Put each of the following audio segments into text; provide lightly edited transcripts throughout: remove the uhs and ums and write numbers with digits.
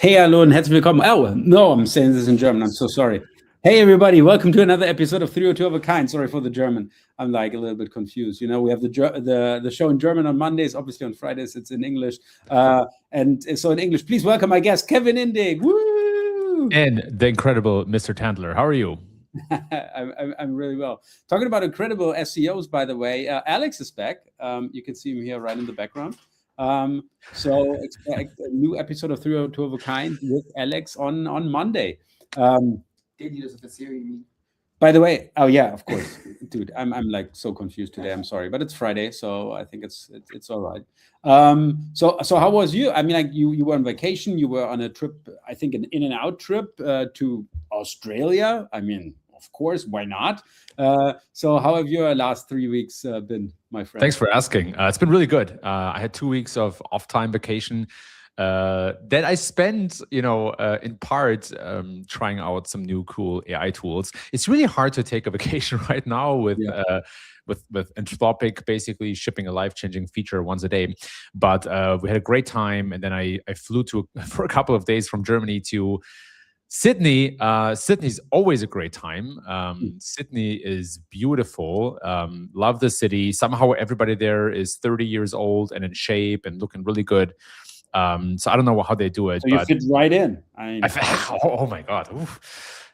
Hey, hallo und herzlich willkommen. Oh, no, I'm saying this in German. I'm so sorry. Hey, everybody. Welcome to another episode of 302 of a Kind. Sorry for the German. I'm like a little bit confused. You know, we have the show in German on Mondays. Obviously, on Fridays, it's in English. And so in English, please welcome my guest, Kevin Indig. Woo! And the incredible Mr. Tandler. How are you? I'm really well. Talking about incredible SEOs, by the way, Alex is back. You can see him here right in the background. So expect a new episode of 302 of a Kind with Alex on Monday. By the way, oh yeah, of course, dude. I'm like so confused today. I'm sorry, but it's Friday, so I think it's all right. So how was you? I mean, like you were on vacation. You were on a trip. I think an in and out trip to Australia. I mean, of course, why not? So how have your last 3 weeks been, my friend? Thanks for asking. It's been really good. I had 2 weeks of off-time vacation that I spent, in part trying out some new cool AI tools. It's really hard to take a vacation right now with Anthropic basically shipping a life-changing feature once a day. But we had a great time, and then I flew for a couple of days from Germany to Sydney. Sydney's always a great time. Sydney is beautiful. Love the city. Somehow everybody there is 30 years old and in shape and looking really good. So I don't know how they do it. So you fit right in. Oh my God.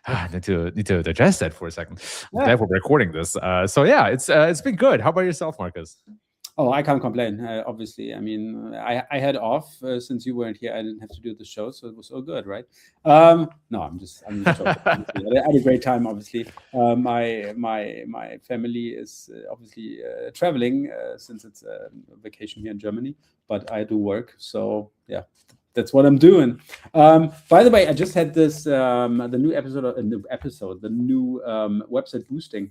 I need to digest that for a second. I'm glad we're recording this. So yeah, it's been good. How about yourself, Marcus? Oh, I can't complain. Obviously, I mean, I had off since you weren't here. I didn't have to do the show, so it was all good, right? No, I'm just joking. I had a great time. Obviously, my family is obviously traveling since it's a vacation here in Germany, but I do work, so yeah. That's what I'm doing. By the way, I just had this the new website boosting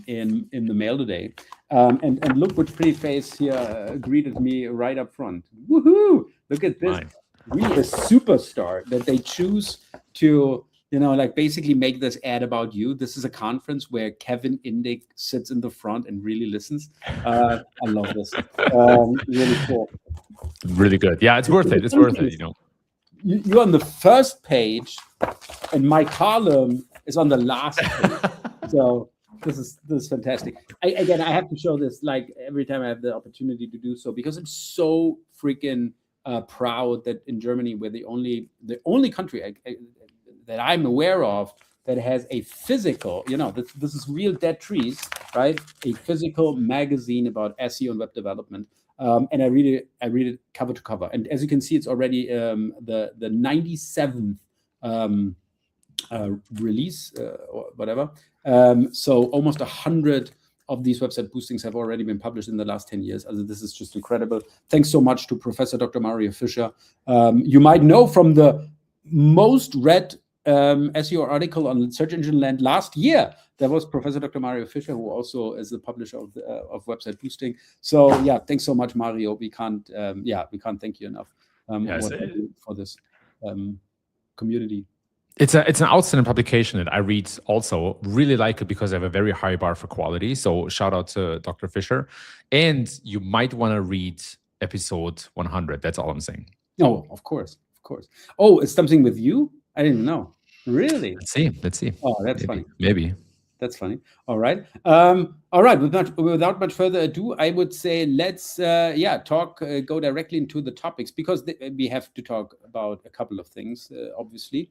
in the mail today, and look which pretty face here greeted me right up front. Woohoo! Look at this, really a superstar that they choose to like basically make this ad about you. This is a conference where Kevin Indig sits in the front and really listens. I love this. Really cool. Really good. Yeah, it's worth it. It's worth it. You're on the first page, and my column is on the last page. So this is fantastic. I have to show this like every time I have the opportunity to do so, because I'm so freaking proud that in Germany, we're the only country that I'm aware of that has a physical, this is real dead trees, right? A physical magazine about SEO and web development. And I read it cover to cover. And as you can see, it's already the 97th release or whatever. So almost 100 of these website boostings have already been published in the last 10 years. This is just incredible. Thanks so much to Professor Dr. Mario Fischer. You might know from the most read SEO article on Search Engine Land last year. That was Professor Dr. Mario Fischer, who also is the publisher of website boosting. So yeah, thanks so much, Mario. We can't thank you enough for this community. It's an outstanding publication that I read also. Really like it because I have a very high bar for quality. So shout out to Dr. Fischer. And you might want to read episode 100. That's all I'm saying. Oh, of course. Oh, it's something with you? I didn't know. Really? Let's see. Oh, that's funny. Maybe. That's funny. All right. Without much further ado, I would say let's go directly into the topics, because we have to talk about a couple of things, obviously.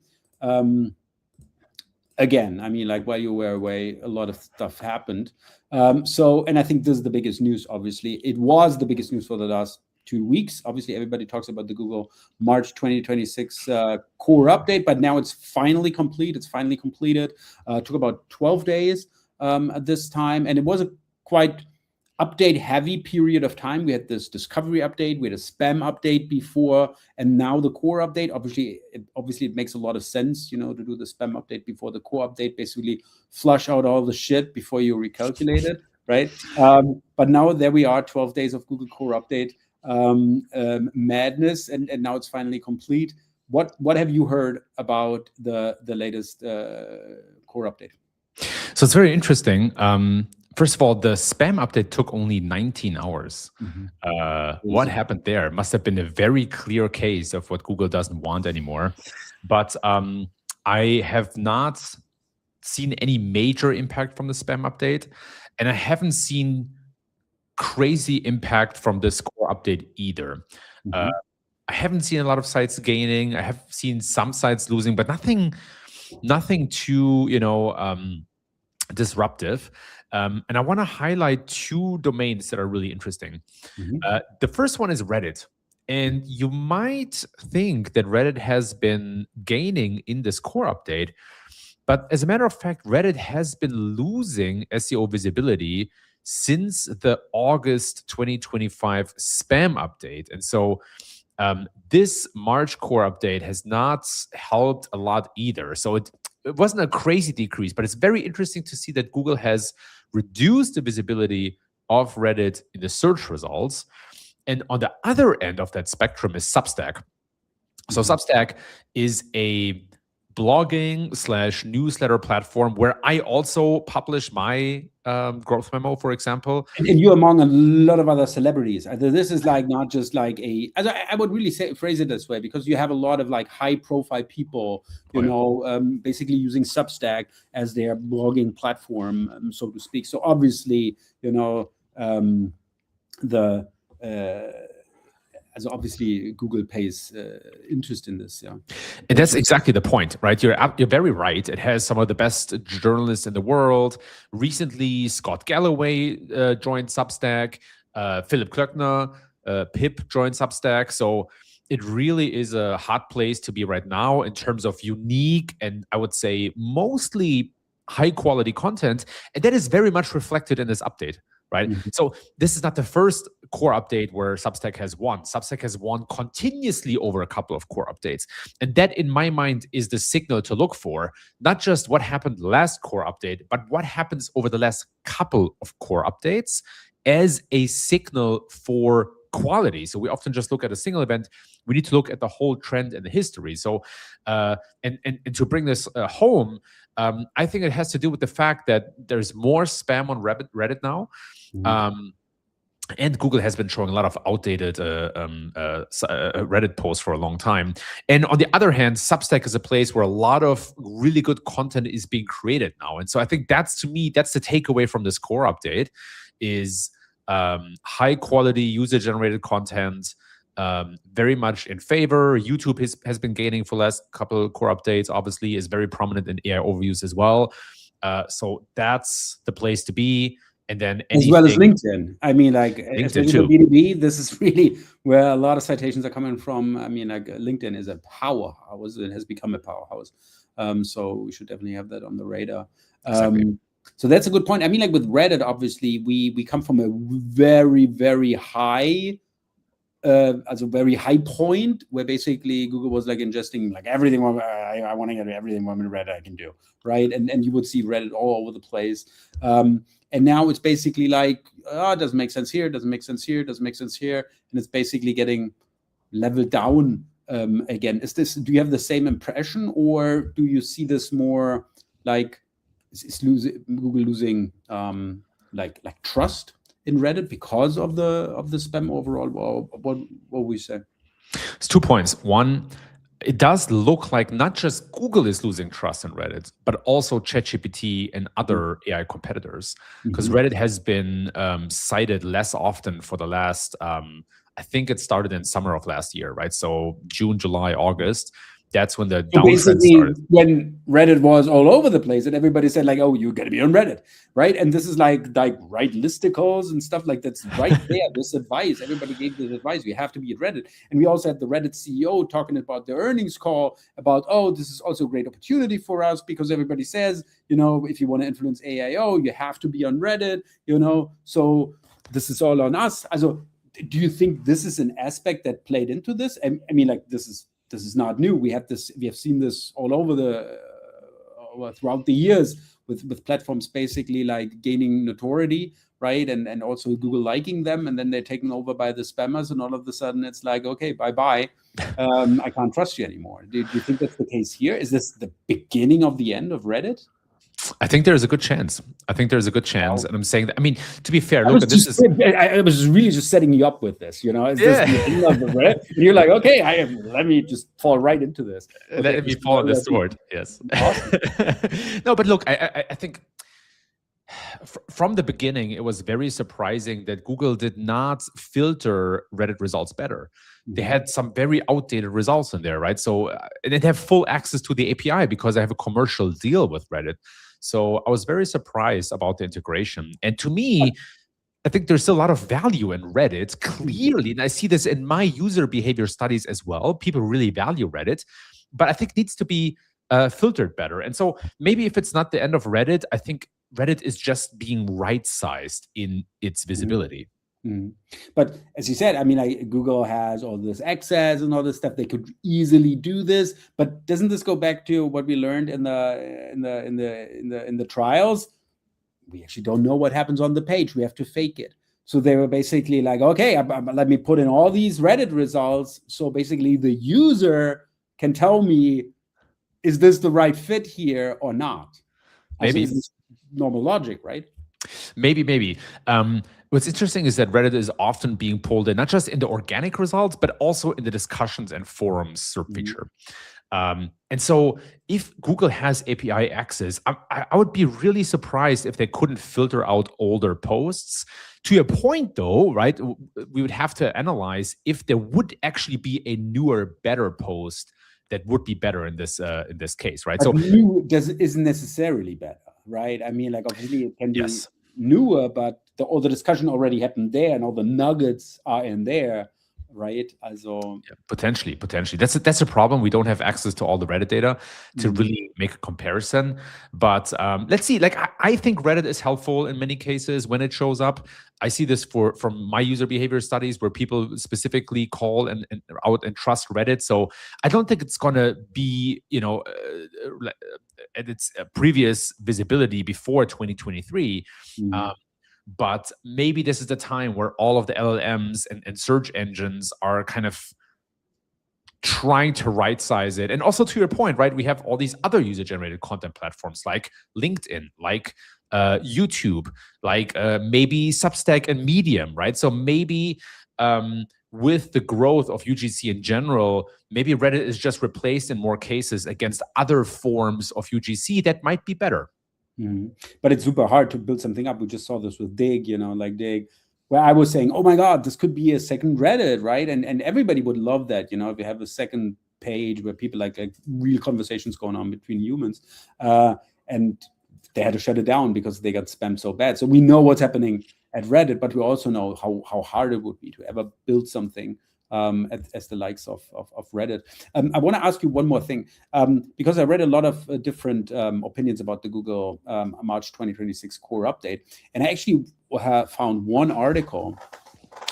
Again, I mean, like while you were away, a lot of stuff happened. And I think this is the biggest news, obviously. It was the biggest news for the last 2 weeks. Obviously, everybody talks about the Google March 2026 core update, but now it's finally complete. It's finally completed. Took about 12 days at this time, and it was a quite update-heavy period of time. We had this discovery update, we had a spam update before, and now the core update. Obviously, it makes a lot of sense, to do the spam update before the core update. Basically, flush out all the shit before you recalculate it, right? But now there we are, 12 days of Google core update. Madness, and now it's finally complete. What have you heard about the latest core update? So it's very interesting. First of all, the spam update took only 19 hours. What happened there? Must have been a very clear case of what Google doesn't want anymore. But I have not seen any major impact from the spam update, and I haven't seen crazy impact from this core update either. I haven't seen a lot of sites gaining. I have seen some sites losing, but nothing too disruptive. And I want to highlight two domains that are really interesting. The first one is Reddit. And you might think that Reddit has been gaining in this core update, but as a matter of fact, Reddit has been losing SEO visibility since the August 2025 spam update. And so this March core update has not helped a lot either. So it wasn't a crazy decrease, but it's very interesting to see that Google has reduced the visibility of Reddit in the search results. And on the other end of that spectrum is Substack. So Substack is a blogging / newsletter platform where I also publish my growth memo, for example. And you're among a lot of other celebrities. This is like not just like I would really phrase it this way, because you have a lot of like high profile people, basically using Substack as their blogging platform, so to speak. So obviously, as obviously Google pays interest in this, yeah. And that's exactly the point, right? You're very right. It has some of the best journalists in the world. Recently, Scott Galloway joined Substack. Philip Klöckner, Pip joined Substack. So it really is a hot place to be right now in terms of unique and I would say mostly high quality content. And that is very much reflected in this update. Right. So this is not the first core update where Substack has won. Substack has won continuously over a couple of core updates. And that, in my mind, is the signal to look for, not just what happened last core update, but what happens over the last couple of core updates as a signal for quality. So we often just look at a single event. We need to look at the whole trend and the history. So and to bring this home, I think it has to do with the fact that there's more spam on Reddit now. And Google has been showing a lot of outdated Reddit posts for a long time. And on the other hand, Substack is a place where a lot of really good content is being created now. And so I think that's, to me, that's the takeaway from this core update is high quality user-generated content, very much in favor. YouTube has been gaining for the last couple of core updates, obviously, is very prominent in AI overviews as well. So that's the place to be. And then as well as LinkedIn. I mean, like LinkedIn too. B2B, this is really where a lot of citations are coming from. I mean, like LinkedIn is a powerhouse. It has become a powerhouse. So we should definitely have that on the radar. Exactly. So that's a good point. I mean, like with Reddit, obviously, we come from a very, very high, as a very high point where basically Google was like ingesting like everything. I want to get everything on Reddit I can do, right? And you would see Reddit all over the place. And now it's basically like, it doesn't make sense here, doesn't make sense here, doesn't make sense here. And it's basically getting leveled down again. Do you have the same impression, or do you see this more like, is Google losing like trust in Reddit because of the spam overall? What would we say? It's 2 points. One, it does look like not just Google is losing trust in Reddit, but also ChatGPT and other AI competitors, because Reddit has been cited less often for the last, I think it started in summer of last year, right? So June, July, August. That's when the downtrend started. When Reddit was all over the place and everybody said like, oh, you got to be on Reddit, right? And this is like write listicles and stuff like that's right there. This advice, everybody gave this advice. We have to be at Reddit. And we also had the Reddit CEO talking about the earnings call about, oh, this is also a great opportunity for us because everybody says, if you want to influence AIO, you have to be on Reddit, so this is all on us. Also, do you think this is an aspect that played into this? I mean, like this is not new. We have seen this all over throughout the years with platforms basically like gaining notoriety, right? And also Google liking them, and then they're taken over by the spammers, and all of a sudden it's like, okay, bye-bye. I can't trust you anymore. Do you think that's the case here? Is this the beginning of the end of Reddit? I think there's a good chance. Wow. And I'm saying that. I mean, to be fair, I look, was this just, is I was really just setting you up with this. Is this the end of the red? And you're like, okay, let me just fall right into this. Okay, let me fall on the sword. Yes. awesome. No, but look, I think from the beginning, it was very surprising that Google did not filter Reddit results better. They had some very outdated results in there, right? So and they have full access to the API because I have a commercial deal with Reddit. So I was very surprised about the integration. And to me, I think there's still a lot of value in Reddit, clearly. And I see this in my user behavior studies as well. People really value Reddit, but I think it needs to be filtered better. And so maybe if it's not the end of Reddit, I think Reddit is just being right-sized in its visibility. But as you said, I mean, like Google has all this access and all this stuff. They could easily do this, but doesn't this go back to what we learned in the trials? We actually don't know what happens on the page. We have to fake it. So they were basically like, okay, let me put in all these Reddit results. So basically the user can tell me, is this the right fit here or not? Maybe. This is normal logic, right? Maybe. What's interesting is that Reddit is often being pulled in, not just in the organic results, but also in the discussions and forums SERP feature. And so if Google has API access, I would be really surprised if they couldn't filter out older posts. To your point, though, right, we would have to analyze if there would actually be a newer, better post that would be better in this case, right? But so new isn't necessarily better, right? I mean, like obviously it can be newer, but all the discussion already happened there, and all the nuggets are in there, right? Also, potentially. That's a problem. We don't have access to all the Reddit data to really make a comparison. But let's see. Like I think Reddit is helpful in many cases when it shows up. I see this from my user behavior studies where people specifically call and out and trust Reddit. So I don't think it's gonna be at its previous visibility before 2023. But maybe this is the time where all of the LLMs and search engines are kind of trying to right size it. And also to your point, right, we have all these other user generated content platforms like LinkedIn, like YouTube, like maybe Substack and Medium, right? So maybe with the growth of UGC in general, maybe Reddit is just replaced in more cases against other forms of UGC that might be better. But it's super hard to build something up. We just saw this with Dig, like Dig, where I was saying, oh my God, this could be a second Reddit, right? And everybody would love that, if you have a second page where people like real conversations going on between humans. And they had to shut it down because they got spammed so bad. So we know what's happening at Reddit, but we also know how hard it would be to ever build something as the likes of Reddit. I want to ask you one more thing, because I read a lot of different opinions about the Google March 2026 core update. And I actually found one article,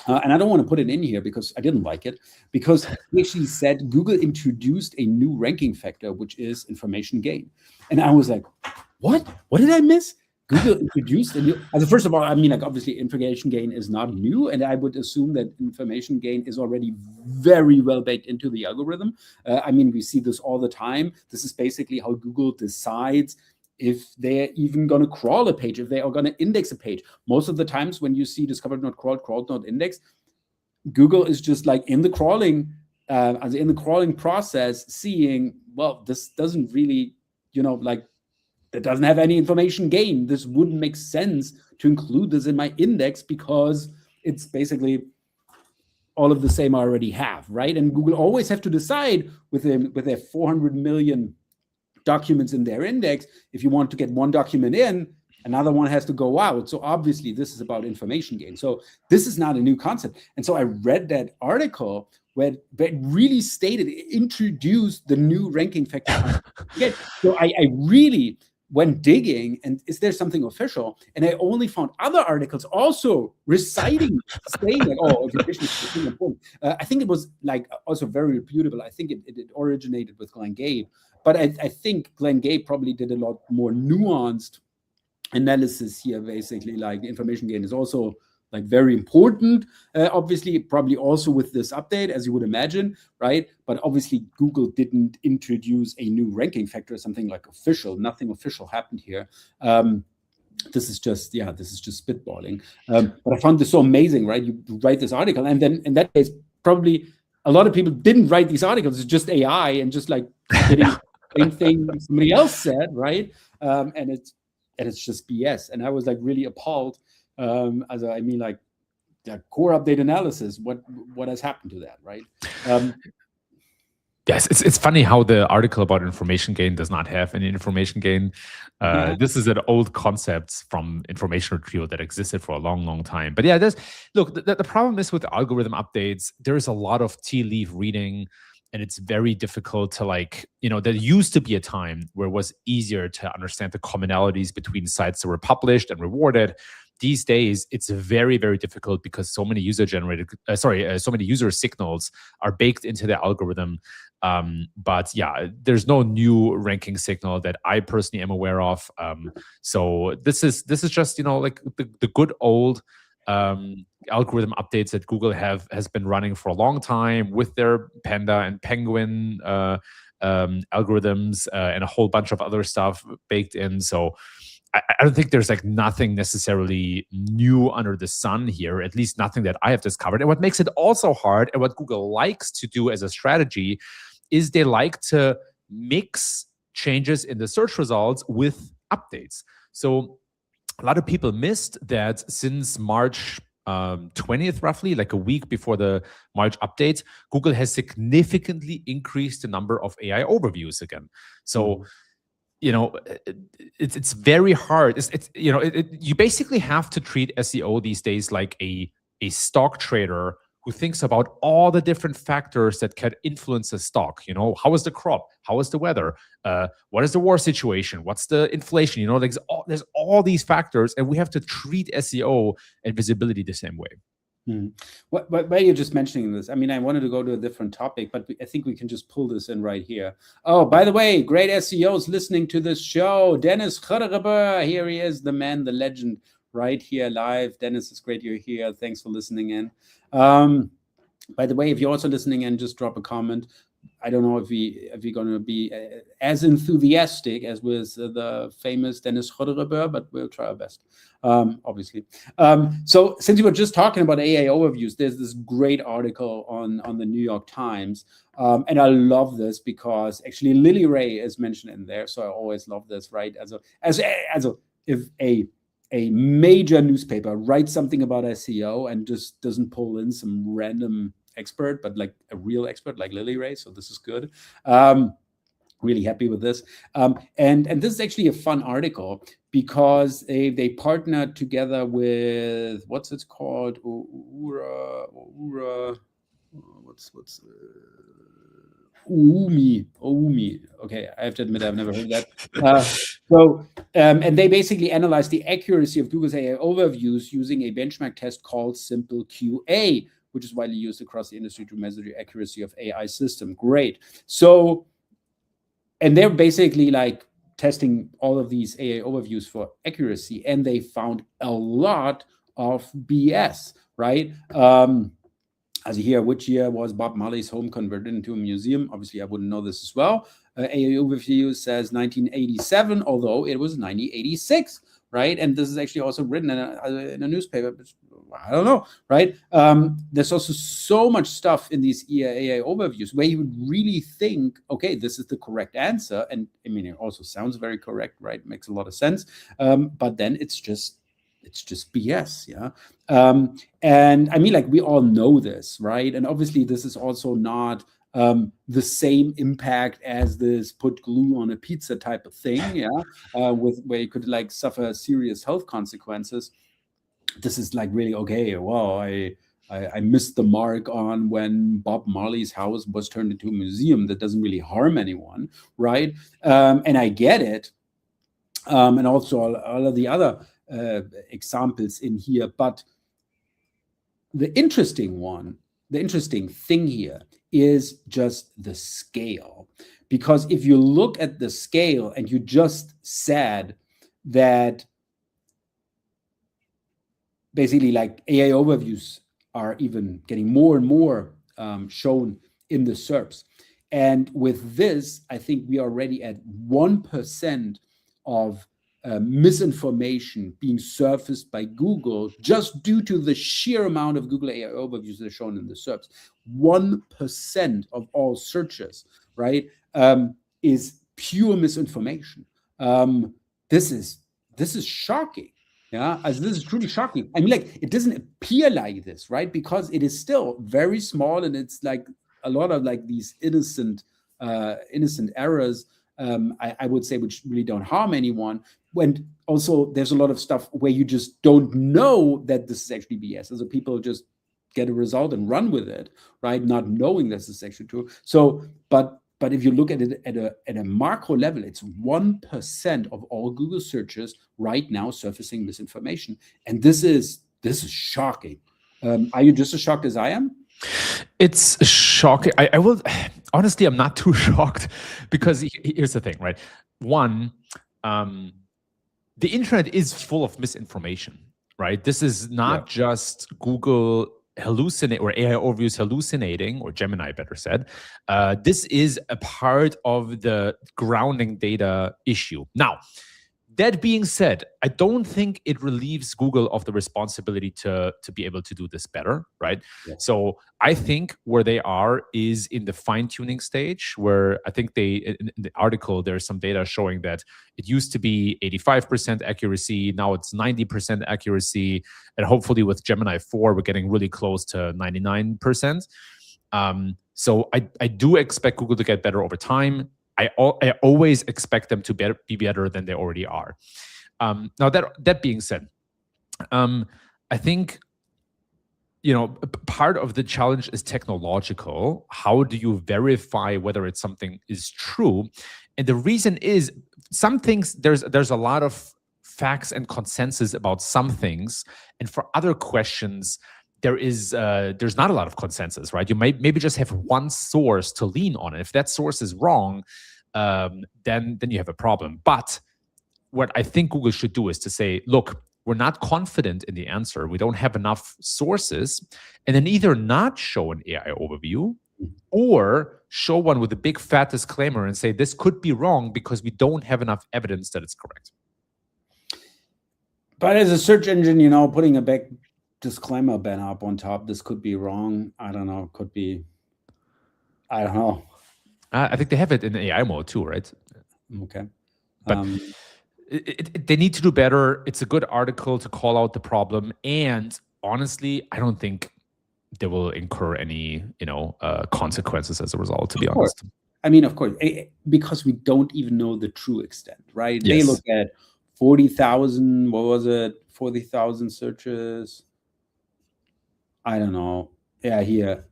and I don't want to put it in here because I didn't like it, because he actually said Google introduced a new ranking factor, which is information gain. And I was like, what? What did I miss? Google introduced a new, first of all, I mean, like obviously information gain is not new, and I would assume that information gain is already very well baked into the algorithm. I mean, we see this all the time. This is basically how Google decides if they're even going to crawl a page, if they are going to index a page. Most of the times when you see discovered not crawled, crawled not indexed, Google is just like in the crawling process, seeing, well, this doesn't really, that doesn't have any information gain. This wouldn't make sense to include this in my index because it's basically all of the same I already have, right? And Google always have to decide with their 400 million documents in their index, if you want to get one document in, another one has to go out. So obviously this is about information gain. So this is not a new concept. And so I read that article where it really stated, it introduced the new ranking factor. So I really went digging, and is there something official? And I only found other articles also reciting, saying like, oh, information is really important. I think it was like also very reputable. I think it originated with Glenn Gabe, but I think Glenn Gabe probably did a lot more nuanced analysis here. Basically, like the information gain is also like very important, obviously, probably also with this update, as you would imagine, right? But obviously, Google didn't introduce a new ranking factor, something like official. Nothing official happened here. This is just spitballing. But I found this so amazing, right? You write this article, and then in that case, probably a lot of people didn't write these articles. It's just AI and just like getting same thing somebody else said, right? And it's just BS. And I was like really appalled. I mean, like the core update analysis. What has happened to that, right? Yes, it's funny how the article about information gain does not have any information gain. This is an old concept from information retrieval that existed for a long, long time. But yeah, the problem is with algorithm updates, there is a lot of tea leaf reading, and it's very difficult to there used to be a time where it was easier to understand the commonalities between sites that were published and rewarded. These days, it's very, very difficult because so many user signals are baked into the algorithm. But yeah, there's no new ranking signal that I personally am aware of. So this is just like the good old algorithm updates that Google has been running for a long time with their Panda and Penguin algorithms and a whole bunch of other stuff baked in. So I don't think there's nothing necessarily new under the sun here, at least nothing that I have discovered. And what makes it also hard, and what Google likes to do as a strategy, is they like to mix changes in the search results with updates. So a lot of people missed that since March 20th, roughly, like a week before the March update, Google has significantly increased the number of AI overviews again. So it's very hard. You basically have to treat SEO these days like a stock trader who thinks about all the different factors that can influence a stock. How is the crop? How is the weather? What is the war situation? What's the inflation? There's all these factors, and we have to treat SEO and visibility the same way. While you're just mentioning this, I mean, I wanted to go to a different topic, but I think we can just pull this in right here. Oh, by the way, great SEOs listening to this show. Dennis Chödereber, here he is, the man, the legend, right here live. Dennis, it's great you're here. Thanks for listening in. By the way, if you're also listening in, just drop a comment. I don't know if we're going to be as enthusiastic as with the famous Dennis Chödereber, but we'll try our best, obviously. So since you were just talking about AI overviews, there's this great article on the New York Times, and I love this because actually Lily Ray is mentioned in there, so I always love this, right? If a major newspaper writes something about SEO and just doesn't pull in some random expert, but like a real expert like Lily Ray. So this is good. Really happy with this. And this is actually a fun article because they partnered together with, what's it called? Oumi. Okay, I have to admit I've never heard that. And they basically analyzed the accuracy of Google's AI overviews using a benchmark test called Simple QA, which is widely used across the industry to measure the accuracy of AI system. Great. So, and they're basically like testing all of these AI overviews for accuracy, and they found a lot of BS, right? As here, which year was Bob Marley's home converted into a museum? Obviously, I wouldn't know this as well. AI overview says 1987, although it was 1986, right? And this is actually also written in a newspaper. I don't know, right? There's also so much stuff in these AI overviews where you would really think, okay, this is the correct answer. And I mean, it also sounds very correct, right? Makes a lot of sense. But then it's just BS, yeah. And I mean, like, we all know this, right? And obviously this is also not the same impact as this put glue on a pizza type of thing, yeah, where you could like suffer serious health consequences. This is like really, okay, well, I missed the mark on when Bob Marley's house was turned into a museum. That doesn't really harm anyone, right? And I get it. And also all of the other examples in here. But the interesting thing here is just the scale. Because if you look at the scale and you just said that basically like AI overviews are even getting more and more shown in the SERPs. And with this, I think we are already at 1% of misinformation being surfaced by Google just due to the sheer amount of Google AI overviews that are shown in the SERPs. 1% of all searches, right, is pure misinformation. This is shocking. Yeah, as this is truly shocking. I mean, like, it doesn't appear like this, right? Because it is still very small, and it's like a lot of like these innocent errors. I would say, which really don't harm anyone. When also there's a lot of stuff where you just don't know that this is actually BS. So people just get a result and run with it, right? Not knowing this is actually true. So, but if you look at it at a macro level, it's 1% of all Google searches right now surfacing misinformation, and this is shocking. Are you just as shocked as I am? It's shocking. I will honestly, I'm not too shocked, because here's the thing, right? One, the internet is full of misinformation, right? This is not just Google hallucinate or AI overviews hallucinating, or Gemini better said. This is a part of the grounding data issue. Now, that being said, I don't think it relieves Google of the responsibility to be able to do this better, right? Yeah. So I think where they are is in the fine-tuning stage, where I think in the article, there's some data showing that it used to be 85% accuracy, now it's 90% accuracy, and hopefully with Gemini 4, we're getting really close to 99%. So I do expect Google to get better over time. I always expect them to be better than they already are. Now, that being said, I think, part of the challenge is technological. How do you verify whether something is true? And the reason is, some things, there's a lot of facts and consensus about some things, and for other questions, there's not a lot of consensus, right? You might maybe just have one source to lean on. And if that source is wrong, then you have a problem. But what I think Google should do is to say, look, we're not confident in the answer. We don't have enough sources. And then either not show an AI overview, or show one with a big fat disclaimer and say, this could be wrong because we don't have enough evidence that it's correct. But as a search engine, putting a big disclaimer banner up on top, this could be wrong. I don't know. Could be. I don't know. I think they have it in AI mode too, right? Okay. But they need to do better. It's a good article to call out the problem. And honestly, I don't think they will incur any, consequences as a result, to be honest. I mean, of course, because we don't even know the true extent, right? Yes. They look at 40,000, what was it? 40,000 searches. I don't know. Yeah, here,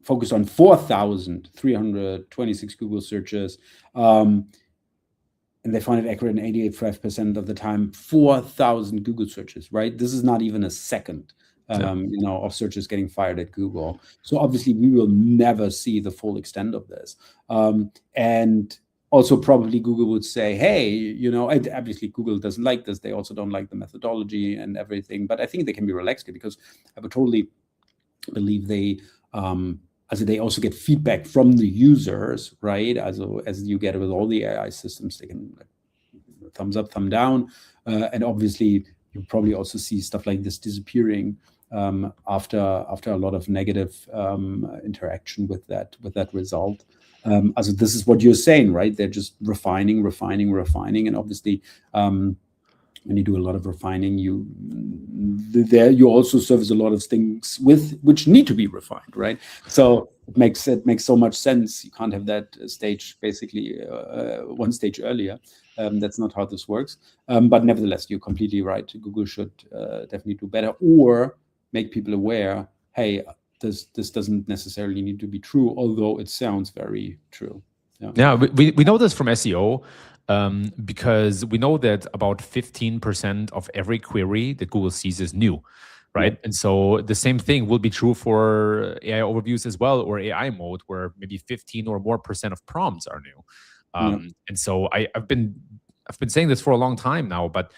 focus on 4,326 Google searches. And they found it accurate in 85% of the time. 4,000 Google searches, right? This is not even a second, of searches getting fired at Google. So obviously, we will never see the full extent of this. And also, probably Google would say, hey, obviously Google doesn't like this. They also don't like the methodology and everything. But I think they can be relaxed here, because I would totally believe they also get feedback from the users, right? As you get with all the AI systems, they can thumbs up, thumb down, and obviously you probably also see stuff like this disappearing after a lot of negative interaction with that result. Also, this is what you're saying, right? They're just refining, and obviously, when you do a lot of refining, you also service a lot of things which need to be refined, right? So it makes so much sense. You can't have that stage basically one stage earlier. That's not how this works. But nevertheless, you're completely right. Google should definitely do better, or make people aware, hey, this doesn't necessarily need to be true, although it sounds very true. Yeah, we know this from SEO. Because we know that about 15% of every query that Google sees is new, right? And so the same thing will be true for AI overviews as well, or AI mode, where maybe 15 or more % of prompts are new. And so I've been saying this for a long time now, but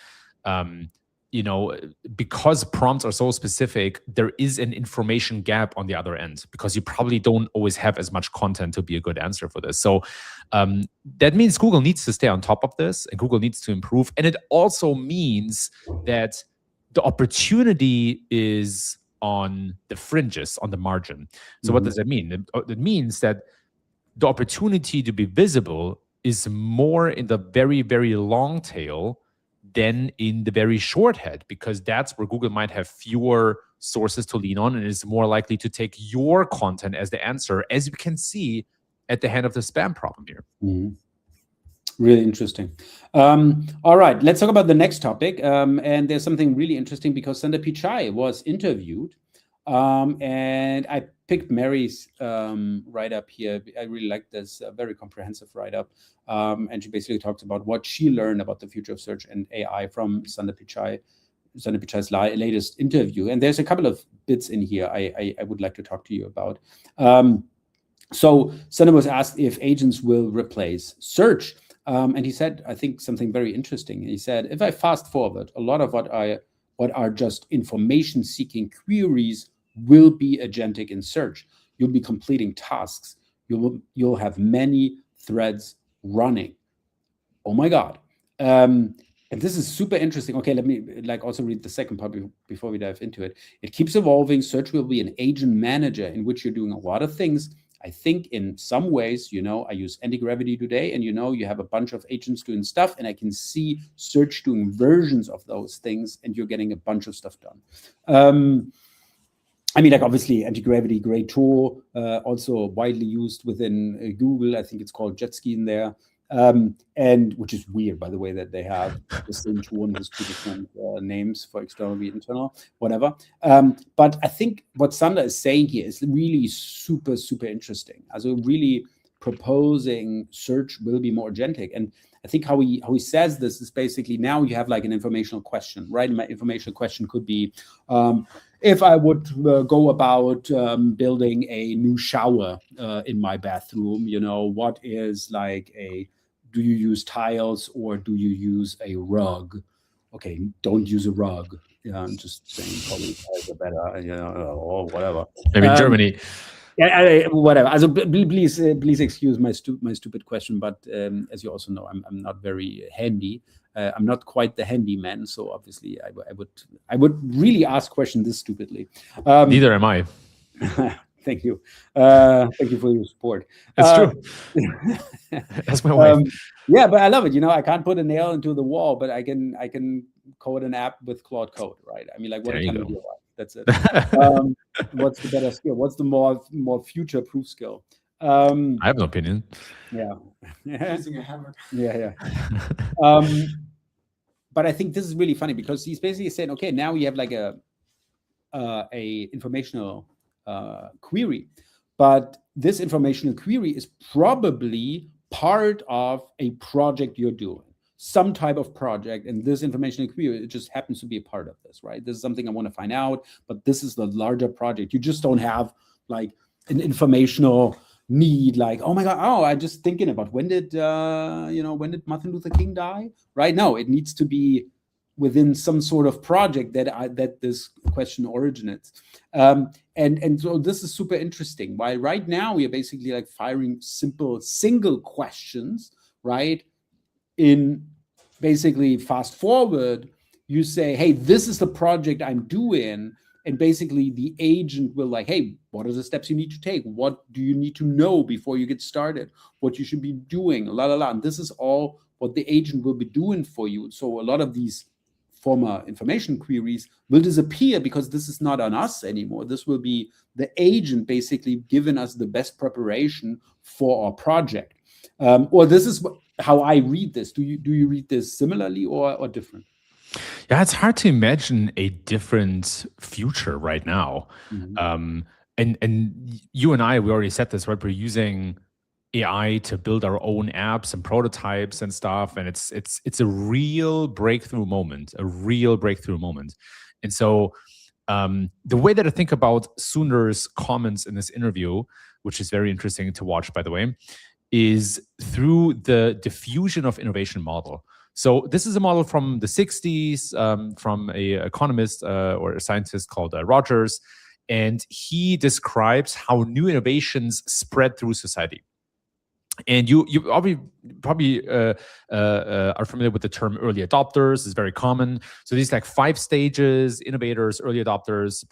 because prompts are so specific, there is an information gap on the other end, because you probably don't always have as much content to be a good answer for this. So that means Google needs to stay on top of this, and Google needs to improve. And it also means that the opportunity is on the fringes, on the margin. So what does that mean? It means that the opportunity to be visible is more in the very, very long tail than in the very short head, because that's where Google might have fewer sources to lean on and is more likely to take your content as the answer, as you can see at the hand of the spam problem here. Really interesting. All right, let's talk about the next topic. And there's something really interesting, because Sundar Pichai was interviewed. And I picked Mary's write-up here. I really like this, very comprehensive write-up. And she basically talks about what she learned about the future of search and AI from Sundar Pichai's latest interview. And there's a couple of bits in here I would like to talk to you about. So Sundar was asked if agents will replace search. And he said, I think, something very interesting. He said, if I fast forward, a lot of what are just information-seeking queries will be agentic in search. You'll be completing tasks. You'll have many threads running. Oh my God. And this is super interesting. Okay, let me also read the second part before we dive into it. It keeps evolving. Search will be an agent manager in which you're doing a lot of things. I think in some ways, I use anti-gravity today, and you have a bunch of agents doing stuff, and I can see search doing versions of those things, and you're getting a bunch of stuff done. Obviously, anti-gravity, great tool, also widely used within Google. I think it's called Jetski in there, and which is weird, by the way, that they have the same tool and has two different names for external and internal, whatever. But I think what Sundar is saying here is really super, super interesting. Also, really proposing search will be more agentic. And I think how he says this is basically, now you have like an informational question, right? My informational question could be, if I would go about building a new shower in my bathroom, what is do you use tiles or do you use a rug? Okay, don't use a rug. I'm just saying, probably tiles are better, or whatever. Maybe in Germany. Yeah, whatever. Also, please excuse my stupid question, but as you also know, I'm not very handy. I'm not quite the handyman, so obviously I would really ask questions this stupidly. Neither am I. Thank you. Thank you for your support. It's true. That's my wife. Yeah, but I love it. I can't put a nail into the wall, but I can code an app with Claude Code, right? I mean, what can you do? That's it. What's the better skill? What's the more future-proof skill? I have an opinion. Yeah. Using a hammer. Yeah. But I think this is really funny, because he's basically saying, okay, now we have like a informational query, but this informational query is probably part of a project you're doing, some type of project, and this informational query, it just happens to be a part of this, right? This is something I want to find out, but this is the larger project. You just don't have like an informational need, like, oh my God, I'm just thinking about when did Martin Luther King die, right? No, it needs to be within some sort of project that this question originates. And so this is super interesting. While right now we are basically like firing simple single questions, right? In basically fast forward, you say, hey, this is the project I'm doing. And basically the agent will like, hey, what are the steps you need to take? What do you need to know before you get started? What you should be doing, And this is all what the agent will be doing for you. So a lot of these former information queries will disappear, because this is not on us anymore. This will be the agent basically giving us the best preparation for our project. Or this is how I read this. Do you read this similarly or different? Yeah, it's hard to imagine a different future right now. And you and I, we already said this, right? We're using AI to build our own apps and prototypes and stuff, and it's a real breakthrough moment, And so the way that I think about Sundar's comments in this interview, which is very interesting to watch, by the way, is through the diffusion of innovation model. So this is a model from the 60s, from a economist or a scientist called Rogers, and he describes how new innovations spread through society. And you probably are familiar with the term early adopters. It's very common. So these like 5 stages: innovators, early adopters,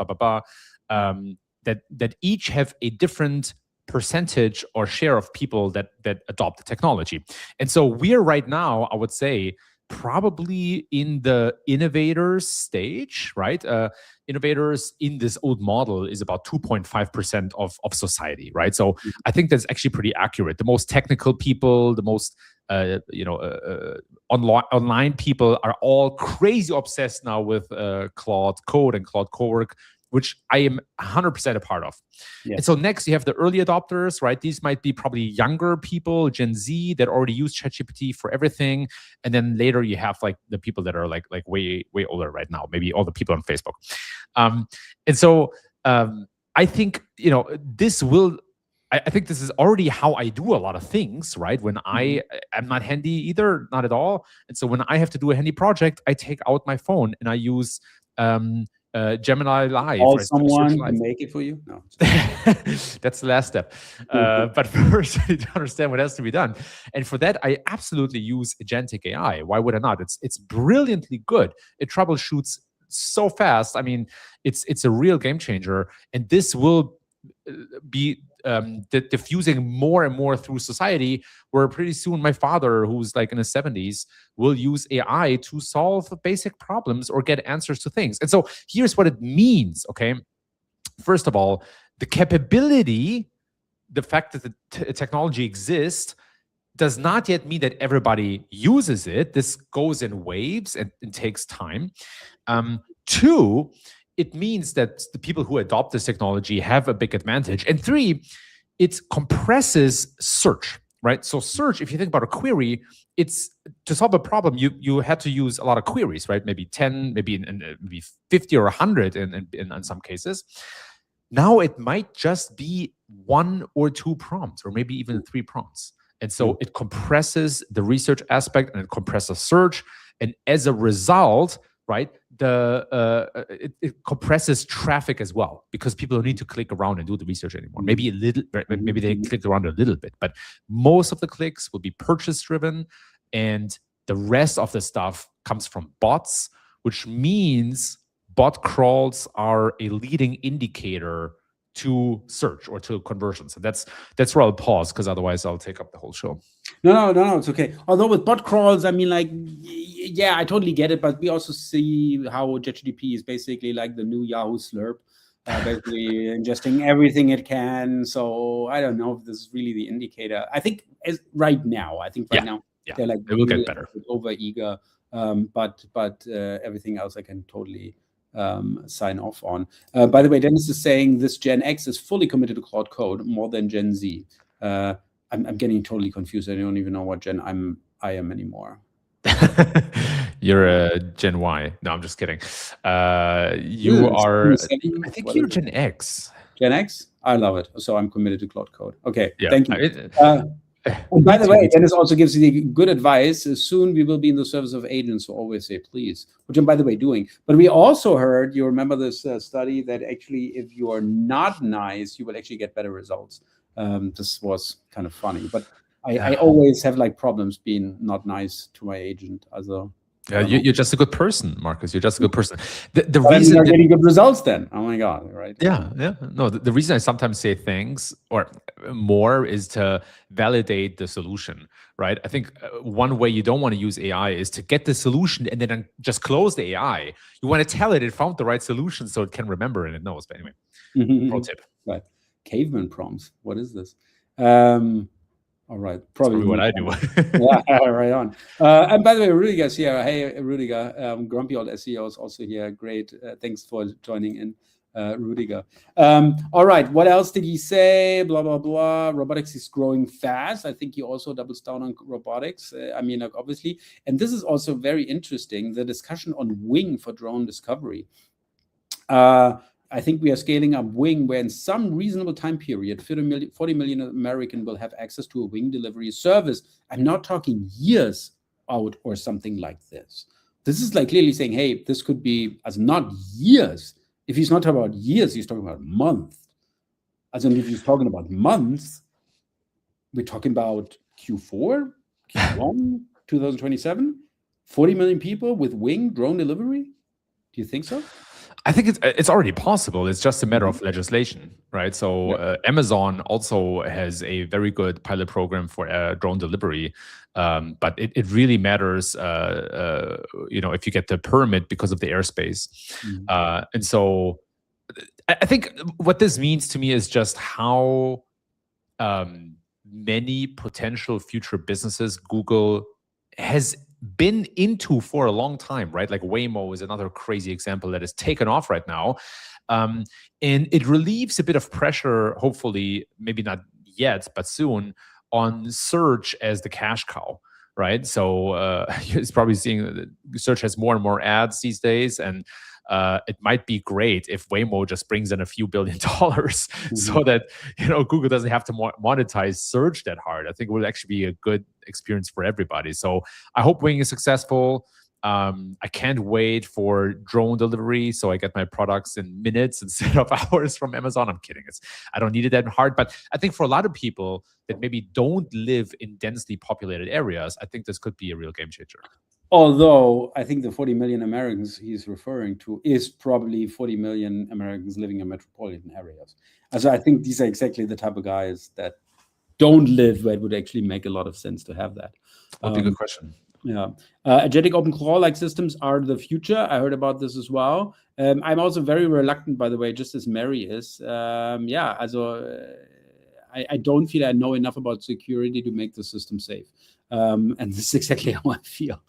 that each have a different percentage or share of people that adopt the technology. And so we're right now, I would say, probably in the innovators stage, right? Innovators in this old model is about 2.5% of society, right? So I think that's actually pretty accurate. The most technical people, the most online people are all crazy obsessed now with Claude Code and Claude Cowork, which I am 100% a part of. Yeah. And so next you have the early adopters, right? These might be probably younger people, Gen Z, that already use ChatGPT for everything. And then later you have like the people that are like way older right now, maybe all the people on Facebook. And so I think, this will, I think this is already how I do a lot of things, right? When I am not handy either, not at all. And so when I have to do a handy project, I take out my phone and I use Gemini Live. Call someone to make it for you? No. That's the last step. But first, I need to understand what has to be done. And for that, I absolutely use agentic AI. Why would I not? It's brilliantly good. It troubleshoots so fast. I mean, it's a real game changer. And this will be diffusing more and more through society, where pretty soon my father, who's like in his 70s, will use AI to solve basic problems or get answers to things. And so here's what it means, okay? First of all, the capability, the fact that the technology exists, does not yet mean that everybody uses it. This goes in waves and takes time. 2, it means that the people who adopt this technology have a big advantage. And 3, it compresses search, right? So search, if you think about a query, it's to solve a problem, you had to use a lot of queries, right? Maybe 10, maybe 50 or 100 in some cases. Now it might just be 1 or 2 prompts, or maybe even 3 prompts. And so it compresses the research aspect and it compresses search. And as a result, right, it compresses traffic as well, because people don't need to click around and do the research anymore. Maybe a little, maybe they click around a little bit, but most of the clicks will be purchase driven, and the rest of the stuff comes from bots, which means bot crawls are a leading indicator to search or to conversions. And that's where I'll pause, because otherwise I'll take up the whole show. No, it's okay. Although with bot crawls, I mean, like, yeah, I totally get it. But we also see how ChatGPT is basically like the new Yahoo Slurp, basically ingesting everything it can. So I don't know if this is really the indicator. I think right now, they're like, it will get better. Over eager, but everything else I can totally sign off on. By the way, Dennis is saying this Gen X is fully committed to Claude Code more than Gen Z. I'm getting totally confused. I don't even know what Gen I am anymore. You're a Gen Y. No, I'm just kidding. You are. I think you're Gen X. Gen X. I love it. So I'm committed to Claude Code. Okay, yeah. Thank you. And by the way, Dennis also gives you the good advice. Soon we will be in the service of agents who always say please, which I'm, by the way, doing. But we also heard, you remember this study, that actually if you are not nice, you will actually get better results. This was kind of funny, but I always have like problems being not nice to my agent. Also, you're just a good person, Marcus. You're just a good person. The reason you're getting good results then. Oh my God, right? Yeah. No, the reason I sometimes say thanks or more is to validate the solution, right? I think one way you don't want to use AI is to get the solution and then just close the AI. You want to tell it found the right solution so it can remember and it knows. But anyway, pro tip. Right. Caveman prompts. What is this? All right, probably what I do. Yeah, right on. And by the way, Rudiger's here. Hey, Rudiger, grumpy old SEO is also here. Great. Thanks for joining in, Rudiger. All right, what else did he say? Blah, blah, blah. Robotics is growing fast. I think he also doubles down on robotics. I mean, like, obviously. And this is also very interesting, the discussion on Wing for drone discovery. I think we are scaling up Wing, where in some reasonable time period, 40 million Americans will have access to a Wing delivery service. I'm not talking years out or something like this. This is like clearly saying, hey, this could be as not years. If he's not talking about years, he's talking about months. As in, if he's talking about months, we're talking about Q4, Q1, 2027, 40 million people with wing drone delivery. Do you think so? I think it's already possible. It's just a matter of legislation, right? So Amazon also has a very good pilot program for drone delivery, but it really matters, if you get the permit because of the airspace. And so I think what this means to me is just how many potential future businesses Google has been into for a long time, right? Like Waymo is another crazy example that is taken off right now. And it relieves a bit of pressure, hopefully, maybe not yet, but soon, on search as the cash cow, right? So it's probably seeing that search has more and more ads these days, and it might be great if Waymo just brings in a few $1 billion so that Google doesn't have to monetize search that hard. I think it would actually be a good experience for everybody. So I hope Wing is successful. I can't wait for drone delivery, so I get my products in minutes instead of hours from Amazon. I'm kidding. I don't need it that hard, but I think for a lot of people that maybe don't live in densely populated areas, I think this could be a real game changer. Although I think the 40 million Americans he's referring to is probably 40 million Americans living in metropolitan areas. So I think these are exactly the type of guys that don't live where it would actually make a lot of sense to have that. Would be a good question. Yeah. Agentic OpenClaw-like systems are the future. I heard about this as well. I'm also very reluctant, by the way, just as Mary is. I don't feel I know enough about security to make the system safe. And this is exactly how I feel.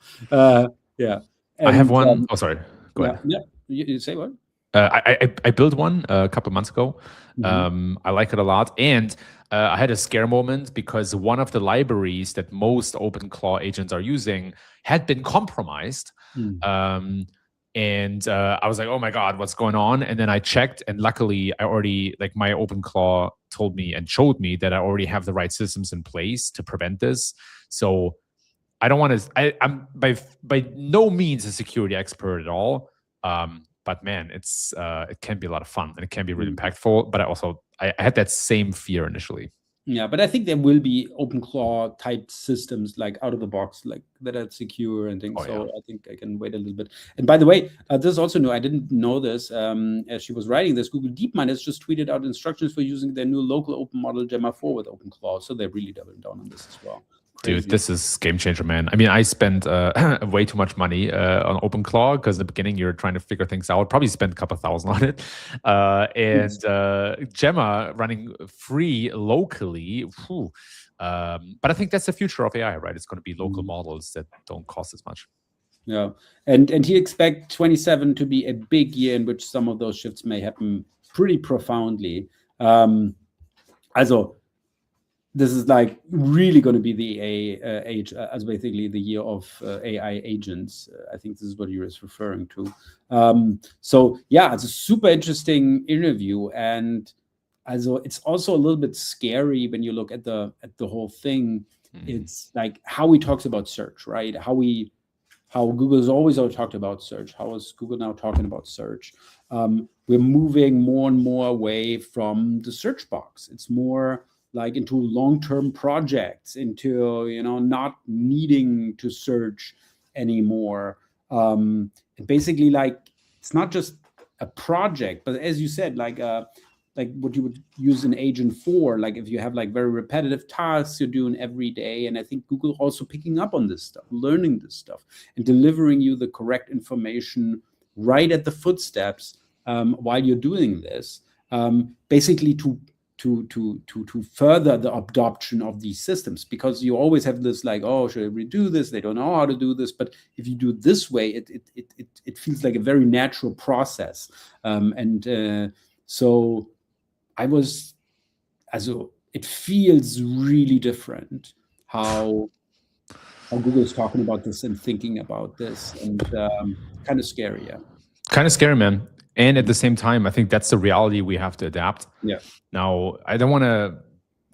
Yeah. And, I have one. Sorry. Go ahead. Yeah. You say what? I built one a couple months ago. I like it a lot. And I had a scare moment because one of the libraries that most OpenClaw agents are using had been compromised. And I was like, oh my God, what's going on? And then I checked, and luckily I already, my OpenClaw told me and showed me that I already have the right systems in place to prevent this. So I don't want to, I'm by no means a security expert at all. But man, it can be a lot of fun and it can be really impactful. But I had that same fear initially. Yeah, but I think there will be OpenClaw type systems like out of the box, like that are secure and things. I think I can wait a little bit. And by the way, this is also new. I didn't know this. As she was writing this, Google DeepMind has just tweeted out instructions for using their new local open model Gemma 4 with OpenClaw. So they're really doubling down on this as well. Crazy. Dude, this is game changer, man. I mean, I spent way too much money on OpenClaw because in the beginning you're trying to figure things out. Probably spent a couple thousand on it. Gemma running free locally. But I think that's the future of AI, right? It's going to be local models that don't cost as much. Yeah, and he expects 27 to be a big year in which some of those shifts may happen pretty profoundly. This is like really going to be the age, as basically the year of AI agents. I think this is what you was referring to. So yeah, it's a super interesting interview, and it's also a little bit scary when you look at the whole thing. It's like how he talks about search, right? How Google's always talked about search. How is Google now talking about search? We're moving more and more away from the search box. It's more like into long-term projects, into not needing to search anymore. And basically, like it's not just a project, but as you said, like what you would use an agent for, like if you have like very repetitive tasks you're doing every day. And I think Google also picking up on this stuff, learning this stuff, and delivering you the correct information right at the footsteps while you're doing this, basically to further the adoption of these systems, because you always have this like, oh, should we do this? They don't know how to do this. But if you do it this way, it feels like a very natural process. So it feels really different how Google is talking about this and thinking about this, and kind of scary, yeah. Kind of scary, man. And at the same time, I think that's the reality we have to adapt. Yeah. Now, I don't want to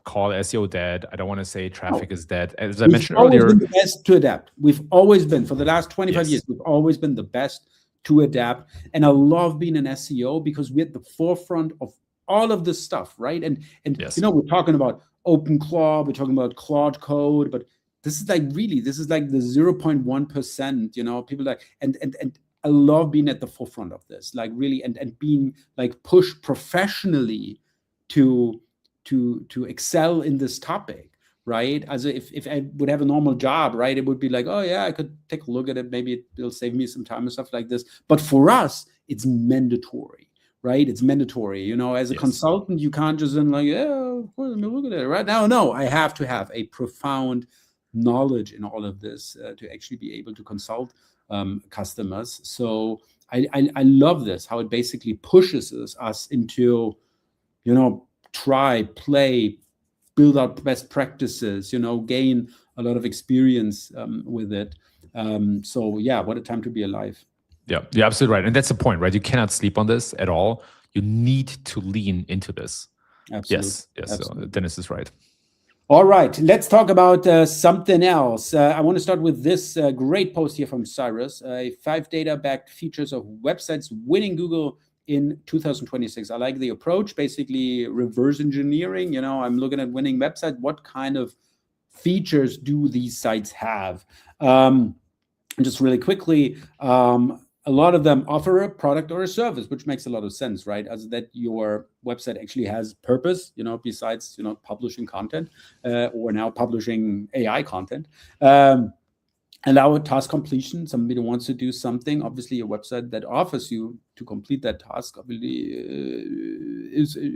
call SEO dead. I don't want to say traffic No. is dead. As I We've mentioned always earlier, been the best to adapt. We've always been, for the last 25 years, yes, we've always been the best to adapt. And I love being an SEO because we're at the forefront of all of this stuff, right? And yes, you know, we're talking about OpenClaw, we're talking about Claude Code, but this is like really, this is like the 0.1%, you know, people like, and I love being at the forefront of this, like really, and being like pushed professionally to excel in this topic, right? As if I would have a normal job, right, it would be like, oh yeah, I could take a look at it, maybe it'll save me some time and stuff like this. But for us, it's mandatory, right? It's mandatory. You know, as a yes. consultant, you can't just like, yeah, of course, let me look at it right now. No, I have to have a profound knowledge in all of this to actually be able to consult customers. So I love this, how it basically pushes us into, you know, try, play, build out best practices, you know, gain a lot of experience with it. So yeah, what a time to be alive. Yeah, you're absolutely right. And that's the point, right? You cannot sleep on this at all. You need to lean into this. Absolutely. Yes, yes. Absolutely. So Dennis is right. All right, let's talk about something else. I want to start with this great post here from Cyrus, 5 data-backed features of websites winning Google in 2026. I like the approach, basically reverse engineering. You know, I'm looking at winning website. What kind of features do these sites have? And just really quickly, a lot of them offer a product or a service, which makes a lot of sense, right? As that your website actually has purpose, you know, besides, you know, publishing content or now publishing AI content. Allow task completion. Somebody wants to do something. Obviously, a website that offers you to complete that task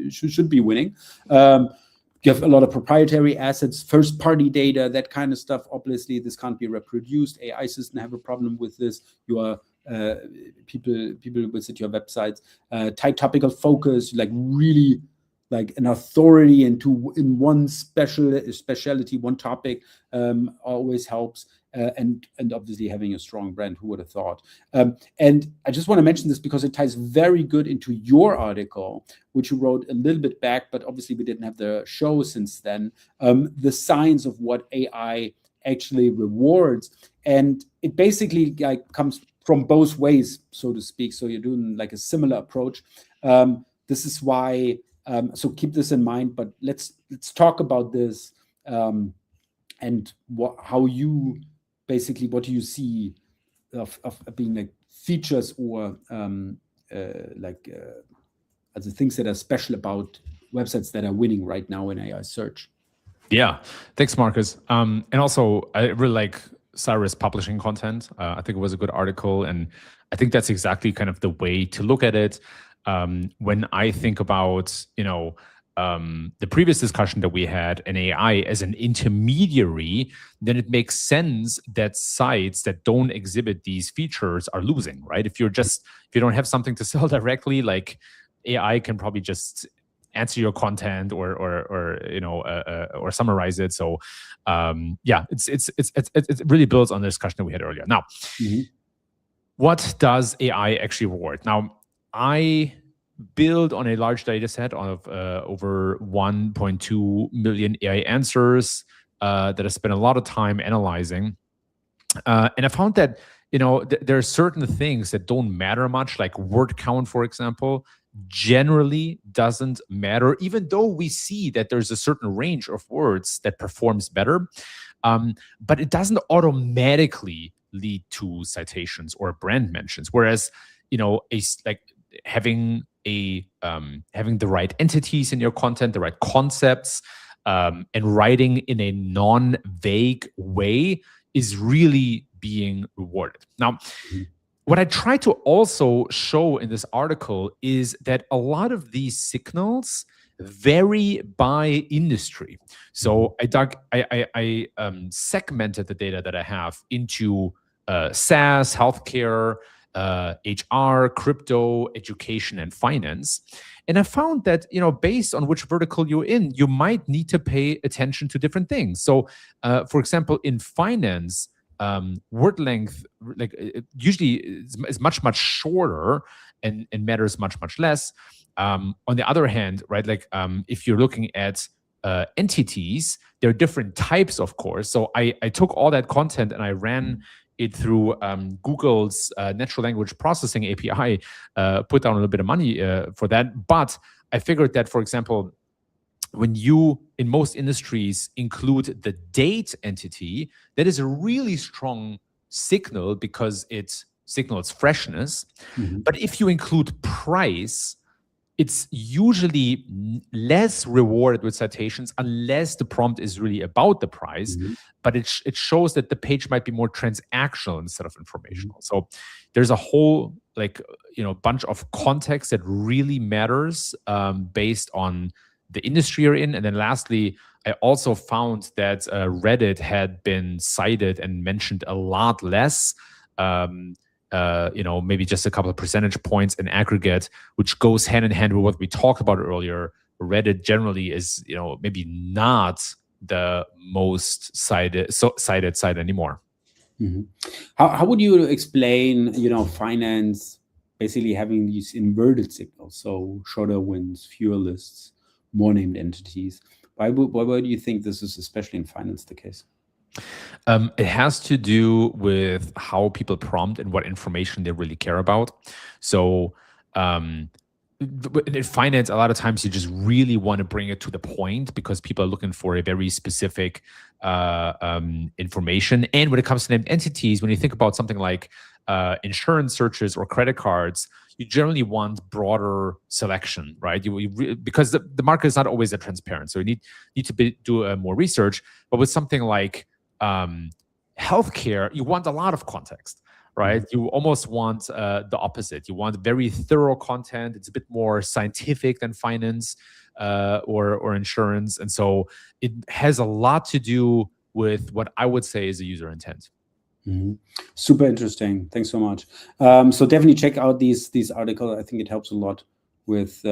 should be winning. You have a lot of proprietary assets, first-party data, that kind of stuff. Obviously, this can't be reproduced. AI systems have a problem with this. You are people visit your websites. Tight topical focus, like really like an authority in one specialty, one topic, always helps. And obviously having a strong brand, who would have thought? And I just want to mention this because it ties very good into your article, which you wrote a little bit back, but obviously we didn't have the show since then. The signs of what AI actually rewards, and it basically like comes from both ways, so to speak. So you're doing like a similar approach. This is why. So keep this in mind. But let's talk about this and how you basically, what do you see of being like features or as the things that are special about websites that are winning right now in AI search? Yeah, thanks, Marcus. And also, I really like Cyrus publishing content. I think it was a good article, and I think that's exactly kind of the way to look at it. When I think about, you know, the previous discussion that we had, an AI as an intermediary, then it makes sense that sites that don't exhibit these features are losing, right? If you don't have something to sell directly, like AI can probably just answer your content or you know or summarize it. So yeah, it really builds on the discussion that we had earlier. Now, what does AI actually reward? Now, I build on a large data set of over 1.2 million AI answers that I spent a lot of time analyzing. And I found that, you know, there are certain things that don't matter much, like word count, for example, generally doesn't matter, even though we see that there's a certain range of words that performs better. But it doesn't automatically lead to citations or brand mentions. Whereas, you know, having the right entities in your content, the right concepts, and writing in a non-vague way is really being rewarded. Now, what I try to also show in this article is that a lot of these signals vary by industry. So I segmented the data that I have into SaaS, healthcare, HR, crypto, education, and finance. And I found that, you know, based on which vertical you're in, you might need to pay attention to different things. So, for example, in finance, word length usually is much shorter and matters much less. On the other hand, right, if you're looking at entities. There are different types, of course. So I took all that content and I ran it through Google's natural language processing API, put down a little bit of money for that. But I figured that, for example, when you, in most industries, include the date entity, that is a really strong signal because it signals freshness. But if you include price, it's usually less rewarded with citations unless the prompt is really about the price. But it shows that the page might be more transactional instead of informational. So there's a whole bunch of context that really matters based on the industry you're in. And then lastly, I also found that Reddit had been cited and mentioned a lot less. Maybe just a couple of percentage points in aggregate, which goes hand in hand with what we talked about earlier. Reddit generally is, maybe not the most cited site anymore. How would you explain, finance basically having these inverted signals? So shorter wins, fewer lists, more named entities. Why do you think this is especially in finance the case? It has to do with how people prompt and what information they really care about. So in finance, a lot of times you just really want to bring it to the point because people are looking for a very specific information. And when it comes to named entities, when you think about something like insurance searches or credit cards, you generally want broader selection, right? Because the market is not always that transparent. So you need to do more research. But with something like healthcare, you want a lot of context, right? You almost want the opposite. You want very thorough content. It's a bit more scientific than finance or insurance. And so it has a lot to do with what I would say is a user intent. Super interesting. Thanks so much. So definitely check out these articles. I think it helps a lot with